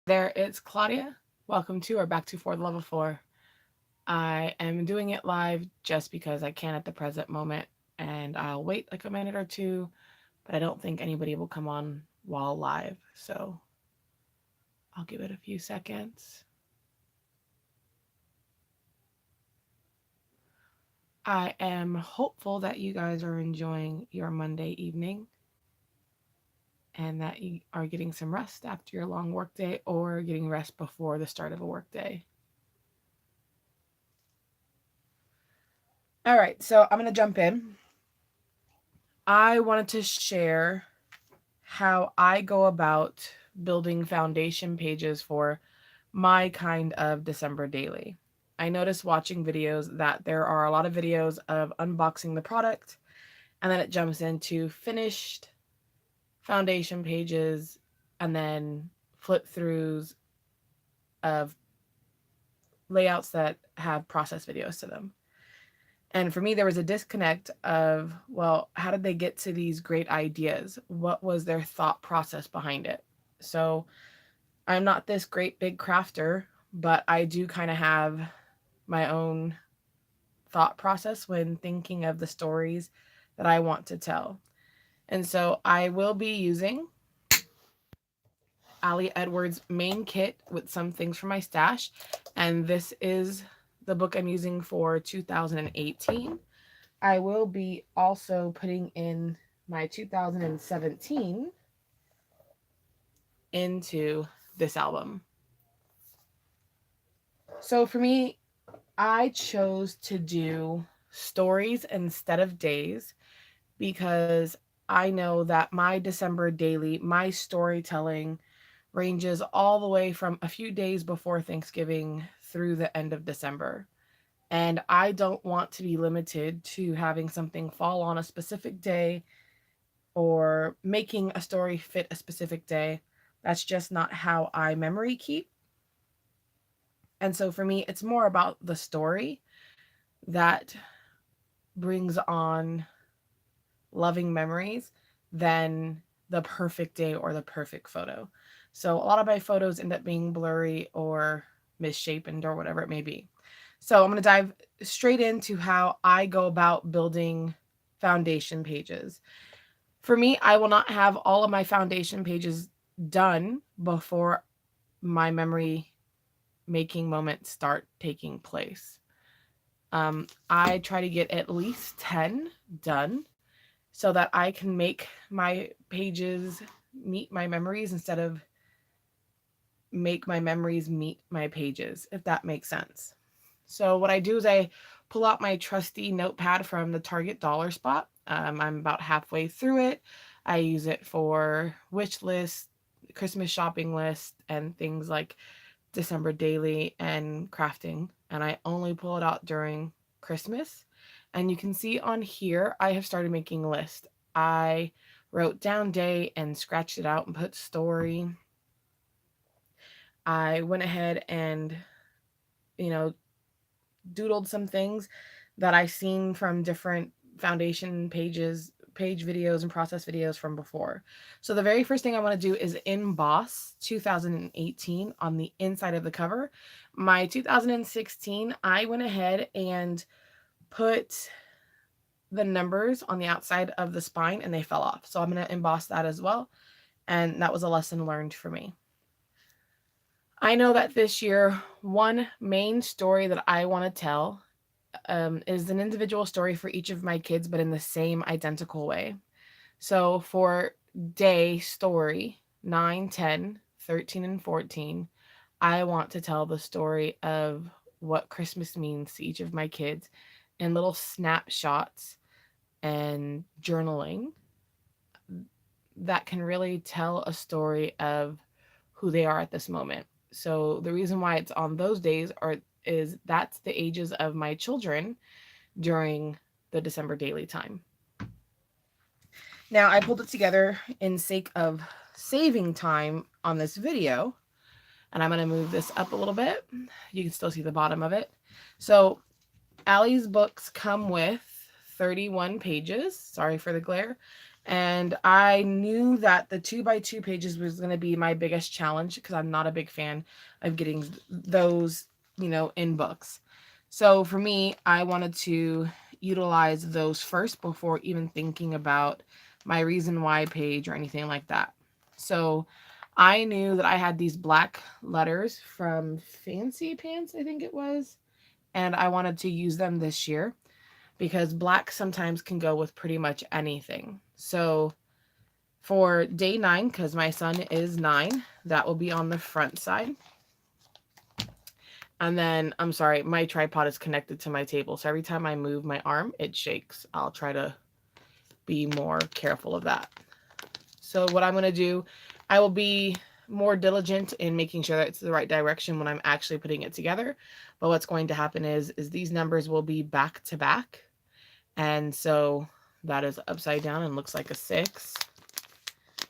There, it's Claudia. Welcome to or back to For the Love of Four. I am doing it live just because I can at the present moment, and I'll wait like a minute or two, but I don't think anybody will come on while live, so I'll give it a few seconds. I am hopeful that you guys are enjoying your Monday evening and that you are getting some rest after your long workday or getting rest before the start of a workday. All right, so I'm going to jump in. I wanted to share how I go about building foundation pages for my kind of December daily. I noticed watching videos that there are a lot of videos of unboxing the product, and then it jumps into finished foundation pages and then flip throughs of layouts that have process videos to them. And for me, there was a disconnect of, well, how did they get to these great ideas? What was their thought process behind it? So I'm not this great big crafter, but I do kind of have my own thought process when thinking of the stories that I want to tell. And so I will be using Ali Edwards' main kit with some things from my stash. And this is the book I'm using for 2018. I will be also putting in my 2017 into this album. So for me, I chose to do stories instead of days because I know that my December daily, my storytelling ranges all the way from a few days before Thanksgiving through the end of December. And I don't want to be limited to having something fall on a specific day or making a story fit a specific day. That's just not how I memory keep. And so for me, it's more about the story that brings on loving memories than the perfect day or the perfect photo. So a lot of my photos end up being blurry or misshapen or whatever it may be. So I'm going to dive straight into how I go about building foundation pages. For me, I will not have all of my foundation pages done before my memory making moments start taking place. I try to get at least 10 done so that I can make my pages meet my memories instead of make my memories meet my pages, if that makes sense. So, what I do is I pull out my trusty notepad from the Target dollar spot. I'm about halfway through it. I use it for wish lists, Christmas shopping list, and things like December daily and crafting. And I only pull it out during Christmas. And you can see on here, I have started making lists. I wrote down day and scratched it out and put story. I went ahead and, you know, doodled some things that I seen from different foundation pages, page videos, and process videos from before. So the very first thing I want to do is emboss 2018 on the inside of the cover. My 2016, I went ahead and put the numbers on the outside of the spine and they fell off. So I'm going to emboss that as well. And that was a lesson learned for me. I know that this year, one main story that I want to tell is an individual story for each of my kids, but in the same identical way. So for day story 9, 10, 13, and 14, I want to tell the story of what Christmas means to each of my kids in little snapshots and journaling that can really tell a story of who they are at this moment. So the reason why it's on those days is that's the ages of my children during the December daily time. Now I pulled it together in sake of saving time on this video, and I'm going to move this up a little bit. You can still see the bottom of it. So Allie's books come with 31 pages. Sorry for the glare. And I knew that the 2x2 pages was going to be my biggest challenge because I'm not a big fan of getting those, in books. So for me, I wanted to utilize those first before even thinking about my reason why page or anything like that. So I knew that I had these black letters from Fancy Pants, I think it was, and I wanted to use them this year because black sometimes can go with pretty much anything. So for day 9, because my son is 9, that will be on the front side. And then, I'm sorry, my tripod is connected to my table. So every time I move my arm, it shakes. I'll try to be more careful of that. So what I'm going to do, I will be more diligent in making sure that it's the right direction when I'm actually putting it together. But what's going to happen is these numbers will be back to back. And so that is upside down and looks like a 6.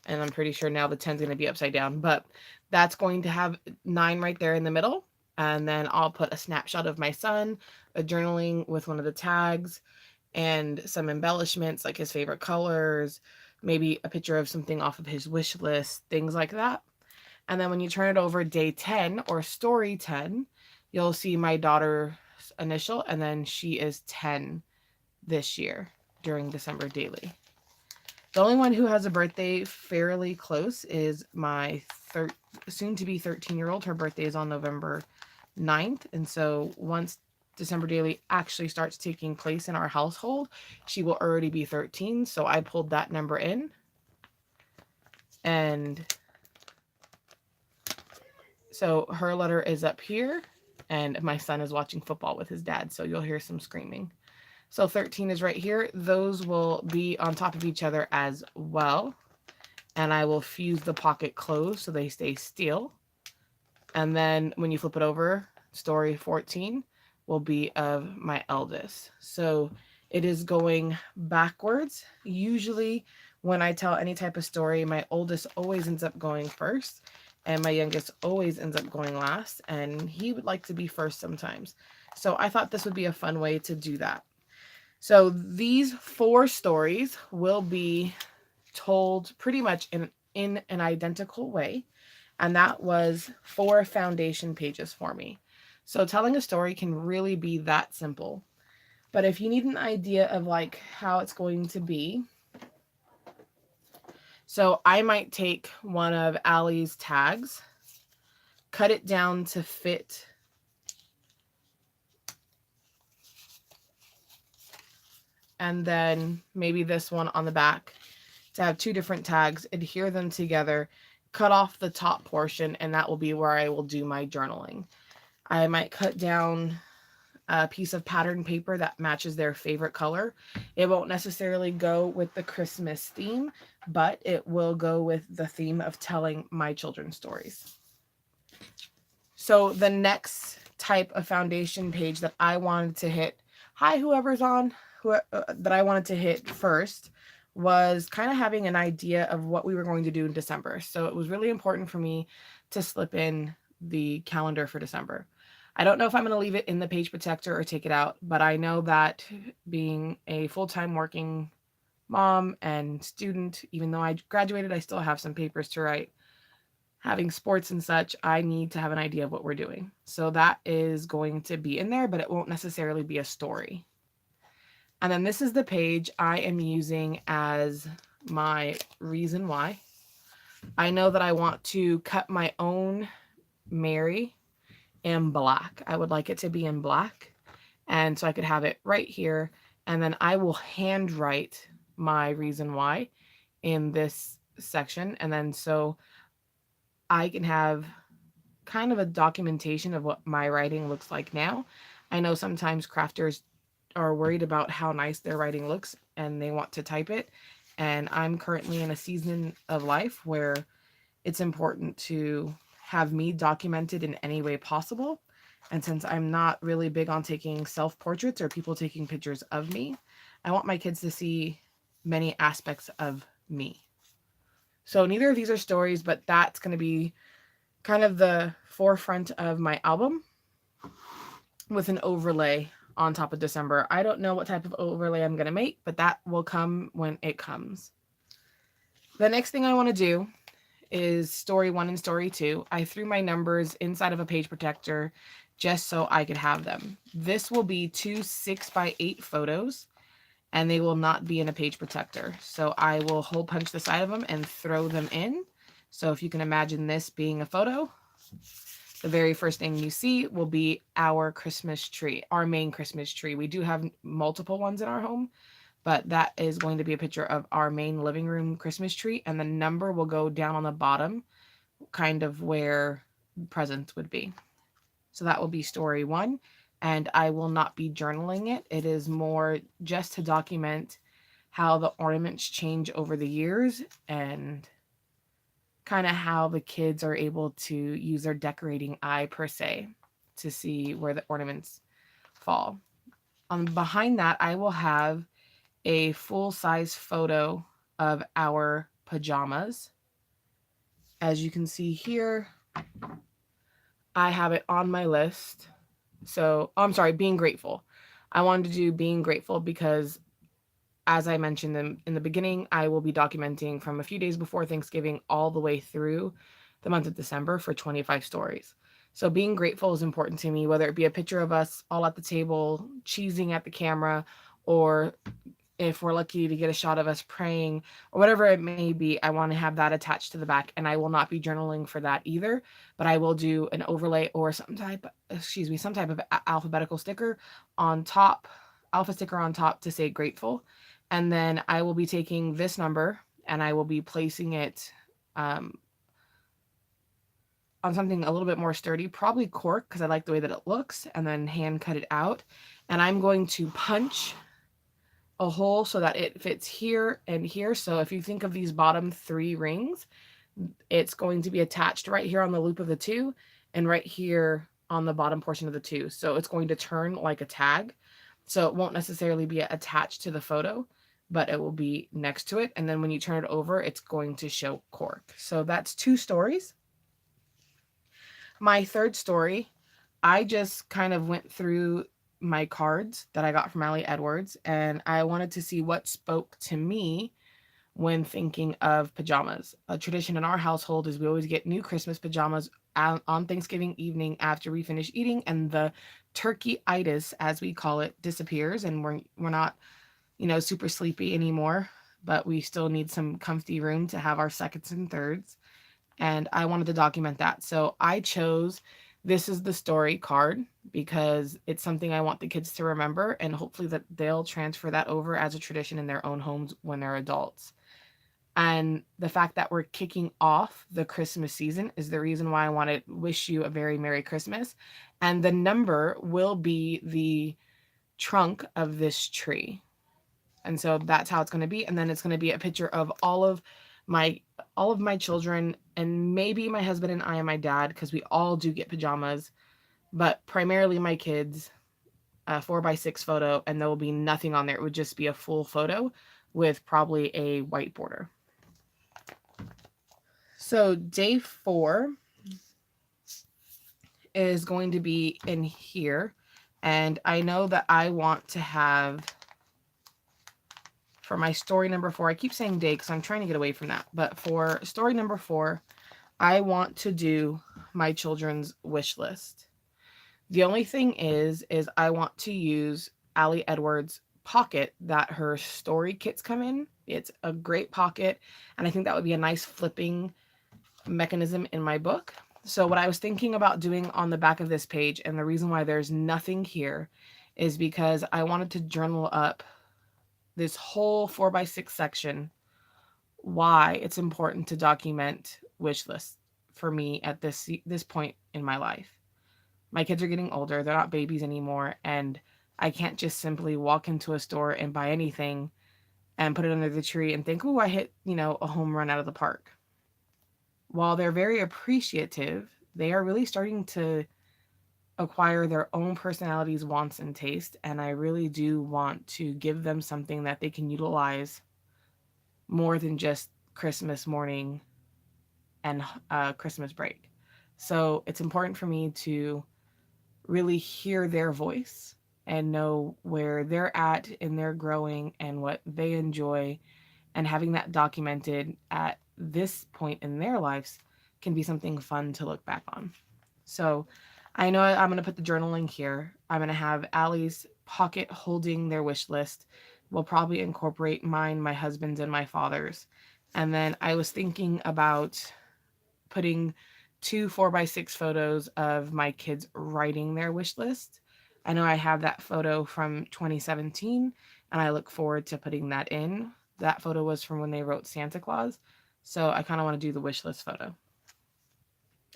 And I'm pretty sure now the 10 is going to be upside down. But that's going to have 9 right there in the middle. And then I'll put a snapshot of my son, a journaling with one of the tags, and some embellishments like his favorite colors, maybe a picture of something off of his wish list, things like that. And then when you turn it over day 10 or story 10, you'll see my daughter's initial, and then she is 10 this year during December daily. The only one who has a birthday fairly close is my soon-to-be 13-year-old. Her birthday is on November 9th. And so once December daily actually starts taking place in our household, she will already be 13. So I pulled that number in. And so her letter is up here. And my son is watching football with his dad. So you'll hear some screaming. So 13 is right here. Those will be on top of each other as well. And I will fuse the pocket closed so they stay still. And then when you flip it over, story 14 will be of my eldest. So it is going backwards. Usually when I tell any type of story, my oldest always ends up going first and my youngest always ends up going last. And he would like to be first sometimes. So I thought this would be a fun way to do that. So these 4 stories will be told pretty much in an identical way. And that was 4 foundation pages for me. So telling a story can really be that simple. But if you need an idea of like how it's going to be, so I might take one of Allie's tags, cut it down to fit and then maybe this one on the back to have 2 different tags, adhere them together, cut off the top portion, and that will be where I will do my journaling. I might cut down a piece of pattern paper that matches their favorite color. It won't necessarily go with the Christmas theme, but it will go with the theme of telling my children's stories. So the next type of foundation page that I wanted to hit, whoever's on, that I wanted to hit first was kind of having an idea of what we were going to do in December. So it was really important for me to slip in the calendar for December. I don't know if I'm going to leave it in the page protector or take it out, but I know that being a full-time working mom and student, even though I graduated, I still have some papers to write. Having sports and such, I need to have an idea of what we're doing. So that is going to be in there, but it won't necessarily be a story. And then this is the page I am using as my reason why. I know that I want to cut my own Mary in black. I would like it to be in black. And so I could have it right here. And then I will handwrite my reason why in this section. And then so I can have kind of a documentation of what my writing looks like now. I know sometimes crafters are worried about how nice their writing looks and they want to type it. And I'm currently in a season of life where it's important to have me documented in any way possible. And since I'm not really big on taking self-portraits or people taking pictures of me, I want my kids to see many aspects of me. So neither of these are stories, but that's going to be kind of the forefront of my album with an overlay on top of December. I don't know what type of overlay I'm going to make, but that will come when it comes. The next thing I want to do is story one and story two. I threw my numbers inside of a page protector just so I could have them. This will be two 6x8 photos, and they will not be in a page protector. So I will hole punch the side of them and throw them in. So if you can imagine this being a photo, the very first thing you see will be our Christmas tree, our main Christmas tree. We do have multiple ones in our home, but that is going to be a picture of our main living room Christmas tree, and the number will go down on the bottom, kind of where presents would be. So that will be story one, and I will not be journaling it. It is more just to document how the ornaments change over the years and kind of how the kids are able to use their decorating eye per se to see where the ornaments fall. Behind that, I will have a full size photo of our pajamas. As you can see here, I have it on my list. So, I'm sorry, being grateful. I wanted to do being grateful because, as I mentioned in the beginning, I will be documenting from a few days before Thanksgiving all the way through the month of December for 25 stories. So, being grateful is important to me, whether it be a picture of us all at the table, cheesing at the camera, or if we're lucky to get a shot of us praying or whatever it may be. I want to have that attached to the back, and I will not be journaling for that either, but I will do an overlay or some type of alphabetical sticker on top, alpha sticker on top to say grateful. And then I will be taking this number and I will be placing it um, on something a little bit more sturdy, probably cork because I like the way that it looks, and then hand cut it out. And I'm going to punch a hole so that it fits here and here. So if you think of these bottom three rings, it's going to be attached right here on the loop of the two and right here on the bottom portion of the two. So it's going to turn like a tag. So it won't necessarily be attached to the photo, but it will be next to it. And then when you turn it over, it's going to show cork. So that's two stories. My third story, I just kind of went through my cards that I got from Allie Edwards, and I wanted to see what spoke to me when thinking of pajamas. A tradition in our household is we always get new Christmas pajamas on Thanksgiving evening after we finish eating, and the turkey-itis, as we call it, disappears, and we're not, super sleepy anymore, but we still need some comfy room to have our seconds and thirds. And I wanted to document that. So I chose this is the story card because it's something I want the kids to remember, and hopefully that they'll transfer that over as a tradition in their own homes when they're adults. And the fact that we're kicking off the Christmas season is the reason why I want to wish you a very Merry Christmas. And the number will be the trunk of this tree. And so that's how it's going to be. And then it's going to be a picture of my all of my children, and maybe my husband and I and my dad, because we all do get pajamas, but primarily my kids, a 4x6 photo, and there will be nothing on there. It would just be a full photo with probably a white border. So day 4 is going to be in here, and I know that I want to have, for my story number 4, I keep saying day because I'm trying to get away from that, but for story number 4, I want to do my children's wish list. The only thing is I want to use Allie Edwards' pocket that her story kits come in. It's a great pocket, and I think that would be a nice flipping mechanism in my book. So what I was thinking about doing on the back of this page, and the reason why there's nothing here, is because I wanted to journal up this whole 4x6 section why it's important to document wish lists for me at this point in my life. My kids are getting older, they're not babies anymore, and I can't just simply walk into a store and buy anything and put it under the tree and think, "Oh, I hit, a home run out of the park." While they're very appreciative, they are really starting to acquire their own personalities, wants, and taste, and I really do want to give them something that they can utilize more than just Christmas morning and Christmas break. So it's important for me to really hear their voice and know where they're at in their growing and what they enjoy, and having that documented at this point in their lives can be something fun to look back on. So I know I'm going to put the journaling here. I'm going to have Allie's pocket holding their wish list. We'll probably incorporate mine, my husband's, and my father's. And then I was thinking about putting two 4x6 photos of my kids writing their wish list. I know I have that photo from 2017, and I look forward to putting that in. That photo was from when they wrote Santa Claus. So I kind of want to do the wish list photo.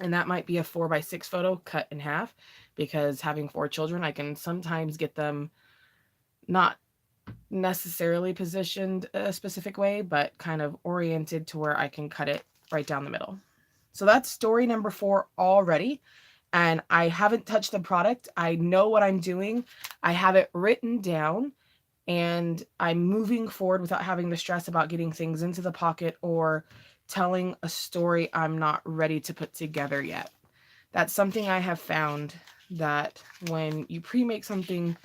And that might be a 4x6 photo cut in half, because having four children, I can sometimes get them not necessarily positioned a specific way, but kind of oriented to where I can cut it right down the middle. So that's story number 4 already. And I haven't touched the product. I know what I'm doing. I have it written down, and I'm moving forward without having the stress about getting things into the pocket or telling a story I'm not ready to put together yet. That's something I have found, that when you pre-make something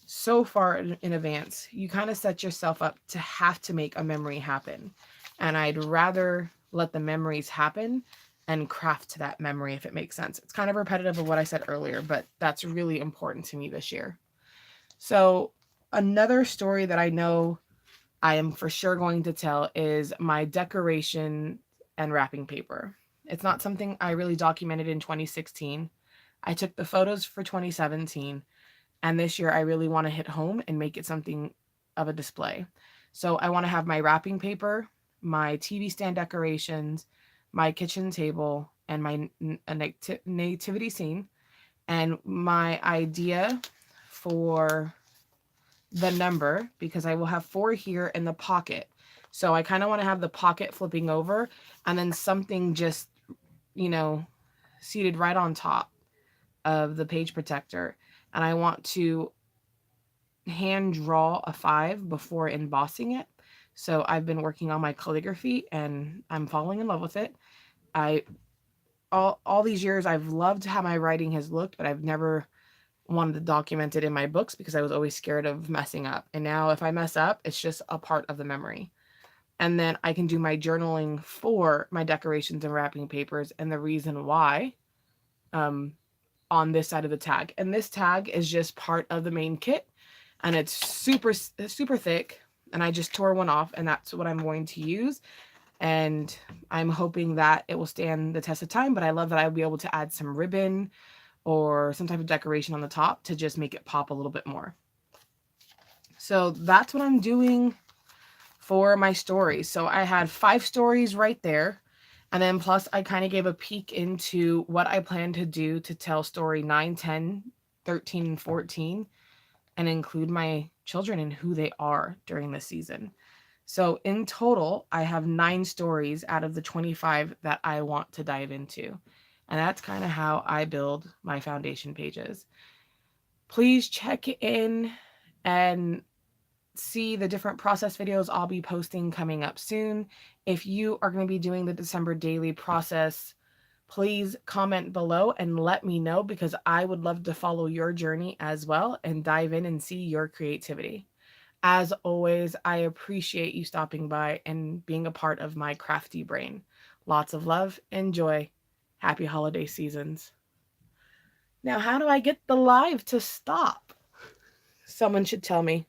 so far in advance, you kind of set yourself up to have to make a memory happen. And I'd rather let the memories happen and craft to that memory, if it makes sense. It's kind of repetitive of what I said earlier, but that's really important to me this year. So another story that I know I am for sure going to tell is my decoration and wrapping paper. It's not something I really documented in 2016. I took the photos for 2017, and this year I really want to hit home and make it something of a display. So I want to have my wrapping paper, my TV stand decorations, my kitchen table, and my nativity scene. And my idea for the number, because I will have 4 here in the pocket. So I kind of want to have the pocket flipping over, and then something just, you know, seated right on top of the page protector. And I want to hand draw a 5 before embossing it. So I've been working on my calligraphy, and I'm falling in love with it. I all these years I've loved how my writing has looked, but I've never wanted to document it in my books because I was always scared of messing up. And now if I mess up, it's just a part of the memory. And then I can do my journaling for my decorations and wrapping papers, and the reason why um, on this side of the tag. And this tag is just part of the main kit, and it's super thick, and I just tore one off, and that's what I'm going to use. And I'm hoping that it will stand the test of time, but I love that I'll be able to add some ribbon or some type of decoration on the top to just make it pop a little bit more. So that's what I'm doing for my stories. So I had 5 stories right there. And then plus I kind of gave a peek into what I plan to do to tell story 9, 10, 13, and 14, and include my children and who they are during this season. So in total, I have 9 stories out of the 25 that I want to dive into. And that's kind of how I build my foundation pages. Please check in and see the different process videos I'll be posting coming up soon. If you are going to be doing the December daily process, please comment below and let me know, because I would love to follow your journey as well and dive in and see your creativity. As always, I appreciate you stopping by and being a part of my crafty brain. Lots of love and joy. Happy holiday seasons. Now, how do I get the live to stop? Someone should tell me.